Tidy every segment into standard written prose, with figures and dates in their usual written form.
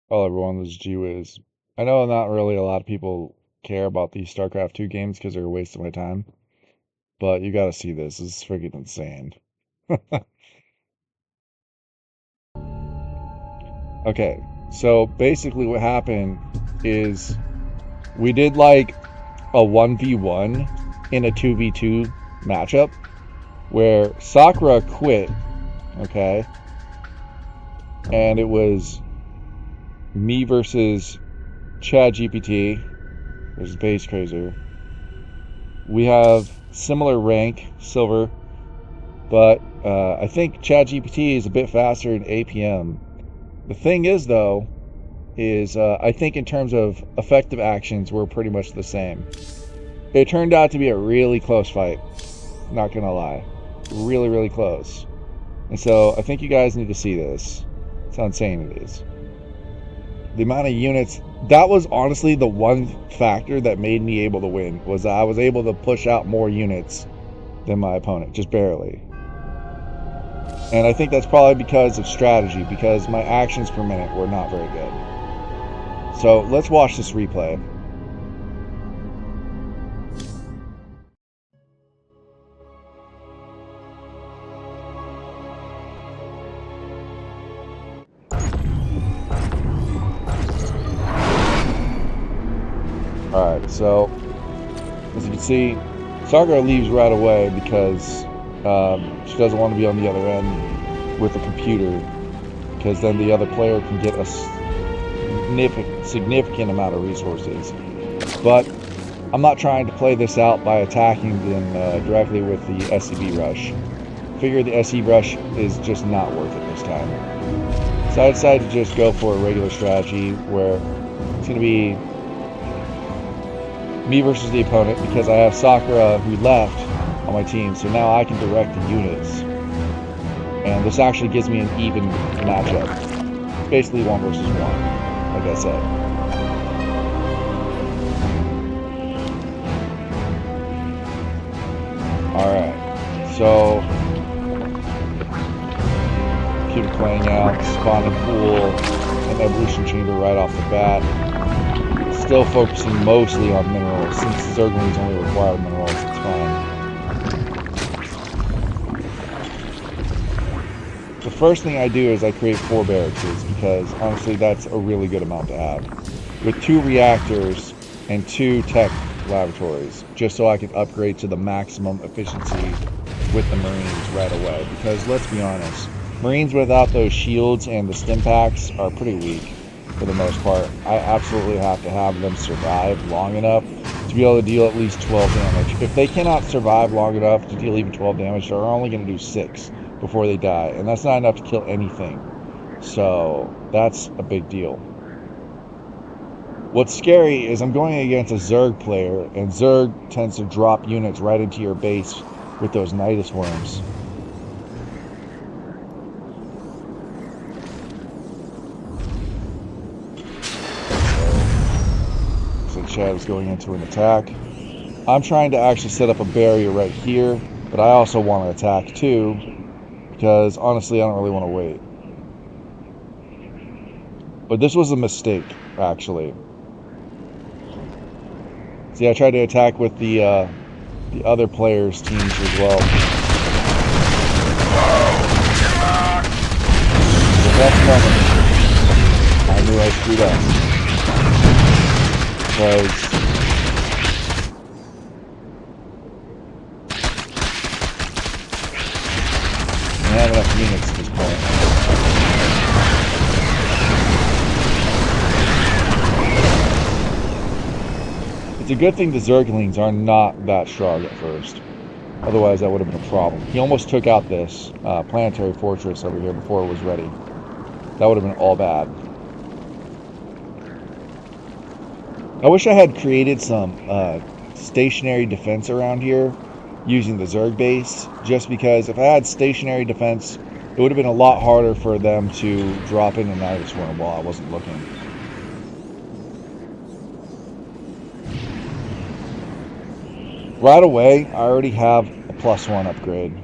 Hello everyone, this is GWiz. I know not really a lot of people care about these StarCraft 2 games because they're a waste of my time, but you gotta see this. This is freaking insane. Okay, so basically what happened is we did like a 1v1 in a 2v2 matchup where Sakura quit, okay, and it was me versus ChatGPT versus Base Crazer. We have similar rank, silver, but I think ChatGPT is a bit faster in APM. The thing is, though, is I think in terms of effective actions, we're pretty much the same. It turned out to be a really close fight. Not gonna lie, really, really close. And so I think you guys need to see this. That's how insane it is. The amount of units. That was honestly the one factor that made me able to win. Was I was able to push out more units than my opponent, just barely. And I think that's probably because of strategy, because my actions per minute were not very good. So let's watch this replay. Alright, so as you can see, Sakura leaves right away because she doesn't want to be on the other end with the computer, because then the other player can get a significant amount of resources. But I'm not trying to play this out by attacking them directly with the SCB rush. Figure the SE rush is just not worth it this time. So I decided to just go for a regular strategy where it's going to be me versus the opponent, because I have Sakura who left on my team, so now I can direct the units. And this actually gives me an even matchup. It's basically 1 versus 1, like I said. Alright, so computer playing out, spawning pool, and evolution chamber right off the bat. Still focusing mostly on minerals. Since Zerglings only require minerals, it's fine. The first thing I do is I create 4 barracks, because honestly that's a really good amount to have. With 2 reactors and 2 tech laboratories, just so I can upgrade to the maximum efficiency with the Marines right away. Because let's be honest, Marines without those shields and the stim packs are pretty weak. For the most part, I absolutely have to have them survive long enough to be able to deal at least 12 damage. If they cannot survive long enough to deal even 12 damage, they're only going to do 6 before they die, and that's not enough to kill anything. So that's a big deal. What's scary is I'm going against a Zerg player, and Zerg tends to drop units right into your base with those Nidus worms. Chad is going into an attack. I'm trying to actually set up a barrier right here, but I also want to attack too, because honestly I don't really want to wait. But this was a mistake, actually. See, I tried to attack with the other players' teams as well. The best moment, I knew I screwed up. Because I have enough units at this point. It's a good thing the Zerglings are not that strong at first. Otherwise, that would have been a problem. He almost took out this planetary fortress over here before it was ready. That would have been all bad. I wish I had created some stationary defense around here using the Zerg base, just because if I had stationary defense, it would have been a lot harder for them to drop in a Nidus worm while I wasn't looking. Right away, I already have a +1 upgrade.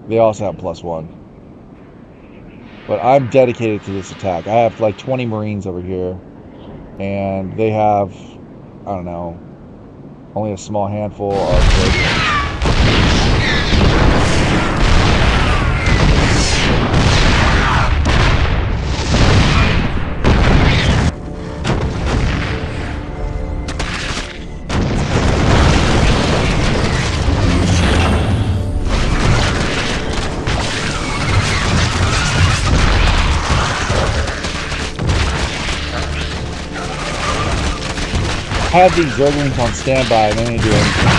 They also have +1. But I'm dedicated to this attack. I have like 20 Marines over here, and they have, I don't know, only a small handful of Dragoons. I had these Dragoons on standby and they didn't do anything.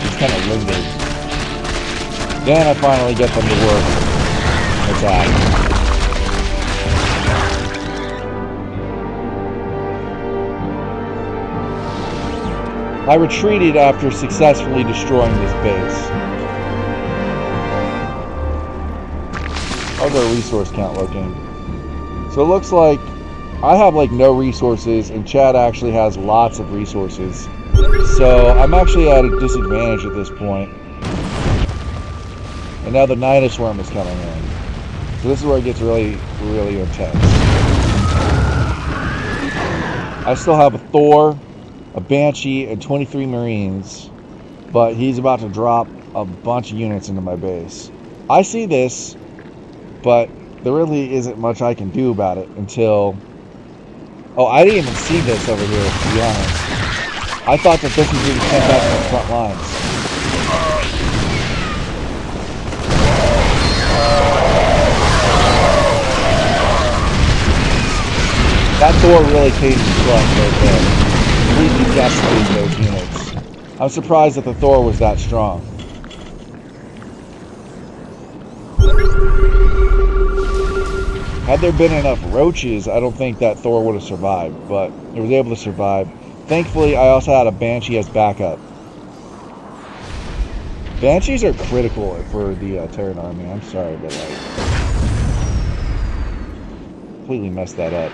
Just kind of lingered. Then I finally get them to work. Attack. I retreated after successfully destroying this base. How's our resource count looking? So it looks like I have like no resources, and Chad actually has lots of resources. So I'm actually at a disadvantage at this point. And now the Nidus Worm is coming in. So this is where it gets really, really intense. I still have a Thor, a Banshee, and 23 Marines, but he's about to drop a bunch of units into my base. I see this, but there really isn't much I can do about it until... Oh, I didn't even see this over here, to be honest. I thought that this was being sent back from the front lines. That Thor really came to clutch right there. Completely decimated those units. I'm surprised that the Thor was that strong. Had there been enough roaches, I don't think that Thor would have survived, but it was able to survive. Thankfully, I also had a Banshee as backup. Banshees are critical for the Terran army. I'm sorry, but like, completely messed that up.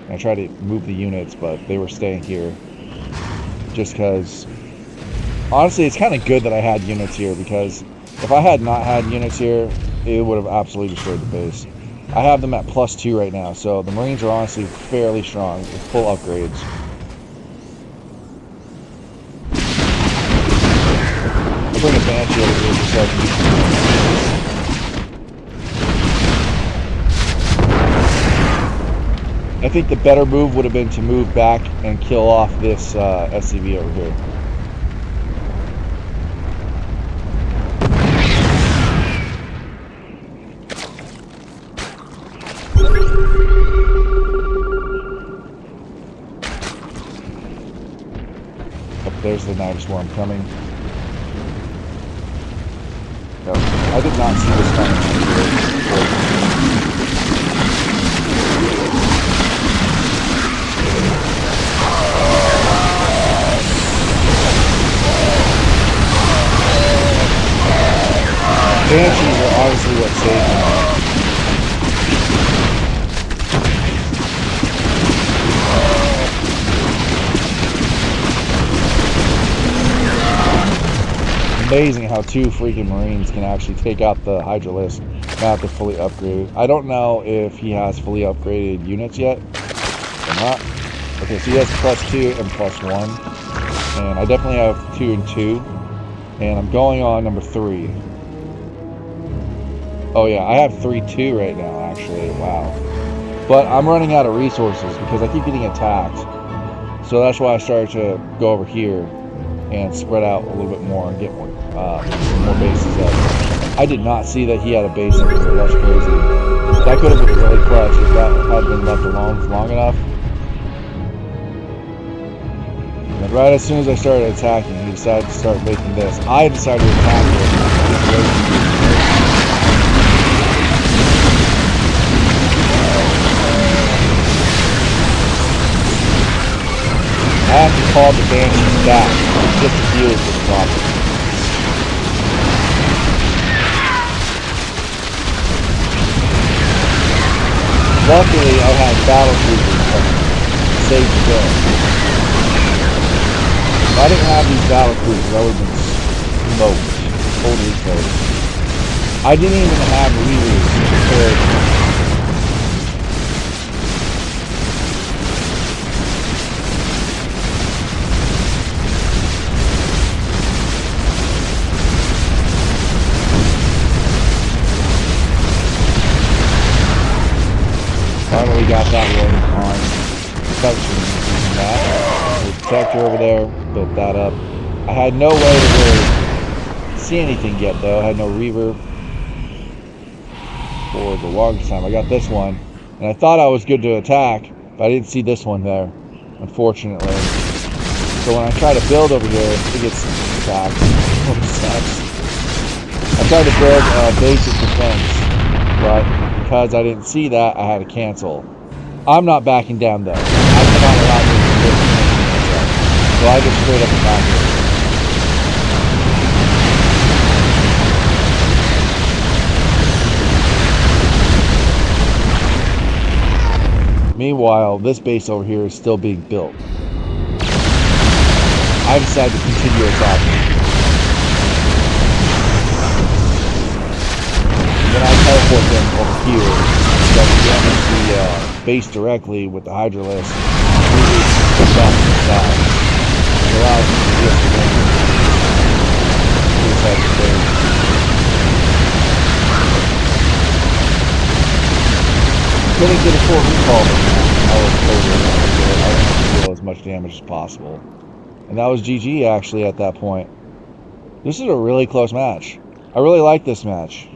I tried to move the units, but they were staying here. Just because, honestly, it's kind of good that I had units here, because if I had not had units here, it would have absolutely destroyed the base. I have them at +2 right now, so the Marines are honestly fairly strong with full upgrades. I'll bring a Banshee over here just so I can use them. I think the better move would have been to move back and kill off this SCV over here. There's the Nidus Worm coming. No, I did not see this coming. Banshees are obviously what saved me. Amazing how 2 freaking Marines can actually take out the Hydralisk now that they're fully upgraded. I don't know if he has fully upgraded units yet or not. Okay, so he has +2 and +1, and I definitely have 2 and 2, and I'm going on number 3. Oh yeah, I have 3-2 right now actually. Wow. But I'm running out of resources because I keep getting attacked, so that's why I started to go over here and spread out a little bit more and get more bases up. I did not see that he had a base over here. That's crazy. That could have been really clutch if that had been left alone long enough. And right as soon as I started attacking, he decided to start making this. I decided to attack it. I have to call the Banshees back just to deal with this problem. Luckily, I had battle cruisers coming to save the day. If I didn't have these battle cruisers, I would have been smoked. Totally smoked. I didn't even have reroutes prepared. Finally got that one on protection using that. The protector over there, built that up. I had no way to really see anything yet though. I had no reverb for the longest time. I got this one, and I thought I was good to attack, but I didn't see this one there, unfortunately. So when I try to build over here, it gets attacked. Which sucks. I tried to build a basic defense, but because I didn't see that, I had to cancel. I'm not backing down though. I cannot allow me to do this. So I just straight up attacked it. Meanwhile, this base over here is still being built. I decided to continue attacking. Then I teleport them over here so I can damage the base directly with the Hydralisk. Really push back to the side. It allows me to just suicide the base. Couldn't get a full recall, but I was over it. I wanted to deal as much damage as possible. And that was GG actually at that point. This is a really close match. I really like this match.